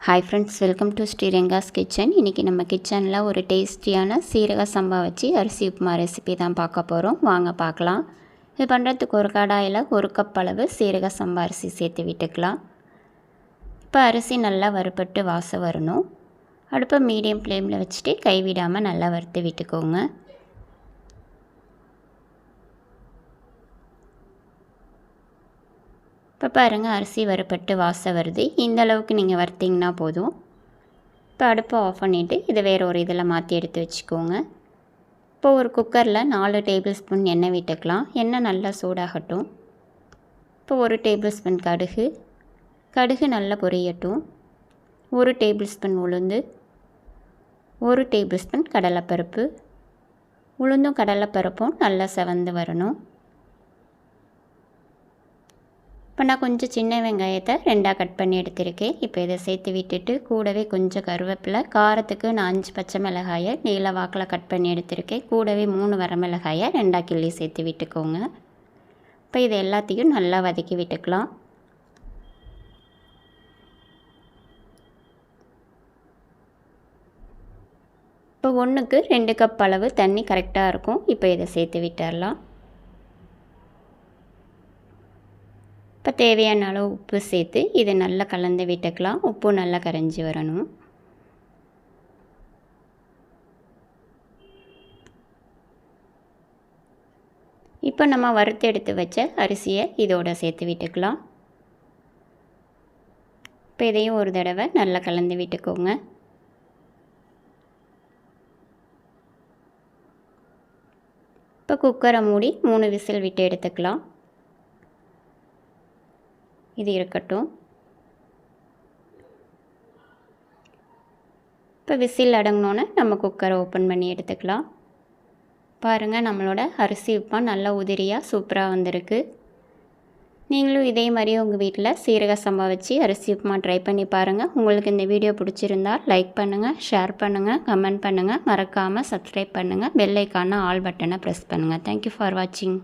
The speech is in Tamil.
Hi friends, welcome to Sriranga's kitchen. இன்றைக்கி நம்ம கிச்சனில் ஒரு டேஸ்டியான சீரக சம்பா வச்சு அரிசி உப்புமா ரெசிபி தான் பார்க்க போகிறோம். வாங்க பார்க்கலாம். இது பண்ணுறதுக்கு ஒரு கடாயில் 1 கப் அளவு சீரக சம்பா அரிசி சேர்த்து விட்டுக்கலாம். இப்போ அரிசி நல்லா வறுபட்டு வாசம் வரணும். அடுப்பை மீடியம் ஃப்ளேமில் வச்சுட்டு கைவிடாமல் நல்லா வறுத்து விட்டுக்கோங்க. இப்போ பாருங்கள், அரிசி வறுபட்டு வாசம் வருது. இந்த அளவுக்கு நீங்கள் வறுத்திங்கன்னா போதும். இப்போ அடுப்பை ஆஃப் பண்ணிவிட்டு இதை வேறு ஒரு இதில் மாற்றி எடுத்து வச்சுக்கோங்க. இப்போ ஒரு குக்கரில் 4 டேபிள் ஸ்பூன் எண்ணெய் விட்டுக்கலாம். எண்ணெய் நல்லா சூடாகட்டும். இப்போ 1 டேபிள் ஸ்பூன் கடுகு நல்லா பொரியட்டும். 1 டேபிள் ஸ்பூன் உளுந்து, 1 டேபிள் ஸ்பூன் கடலைப்பருப்பு. உளுந்தும் கடலைப்பருப்பும் நல்லா செவந்து வரணும். இப்போ நான் கொஞ்சம் சின்ன வெங்காயத்தை 2ஆக கட் பண்ணி எடுத்திருக்கேன். இப்போ இதை சேர்த்து விட்டுட்டு கூடவே கொஞ்சம் கருவேப்பிலை, காரத்துக்கு நான் 5 பச்சை மிளகாயை நீல வாக்கில் கட் பண்ணி எடுத்திருக்கேன். கூடவே 3 வரமிளகாயை 2ஆக கிள்ளி சேர்த்து விட்டுக்கோங்க. இப்போ இது எல்லாத்தையும் நல்லா வதக்கி விட்டுக்கலாம். இப்போ 1க்கு 2 கப் அளவு தண்ணி கரெக்டாக இருக்கும். இப்போ இதை சேர்த்து விட்டுடலாம். இப்போ தேவையான அளவு உப்பு சேர்த்து இதை நல்லா கலந்து விட்டுக்கலாம். உப்பு நல்லா கரைஞ்சி வரணும். இப்போ நம்ம வறுத்து எடுத்து வச்ச அரிசியை இதோட சேர்த்து விட்டுக்கலாம். இப்போ இதையும் ஒரு தடவை நல்லா கலந்து விட்டுக்கோங்க. இப்போ குக்கரை மூடி 3 விசில் விட்டு எடுத்துக்கலாம். இது இருக்கட்டும். இப்போ விசில் அடங்கினோன்னே நம்ம குக்கரை ஓப்பன் பண்ணி எடுத்துக்கலாம். பாருங்கள், நம்மளோட அரிசி உப்புமா நல்லா உதிரியாக சூப்பராக வந்திருக்கு. நீங்களும் இதே மாதிரி உங்கள் வீட்டில் சீரக சம்பா வச்சு அரிசி உப்புமா ட்ரை பண்ணி பாருங்கள். உங்களுக்கு இந்த வீடியோ பிடிச்சிருந்தால் லைக் பண்ணுங்கள், ஷேர் பண்ணுங்கள், கமெண்ட் பண்ணுங்கள். மறக்காமல் சப்ஸ்கிரைப் பண்ணுங்கள். பெல் ஐக்கான ஆல் பட்டனை ப்ரெஸ் பண்ணுங்கள். தேங்க்யூ ஃபார் வாட்சிங்.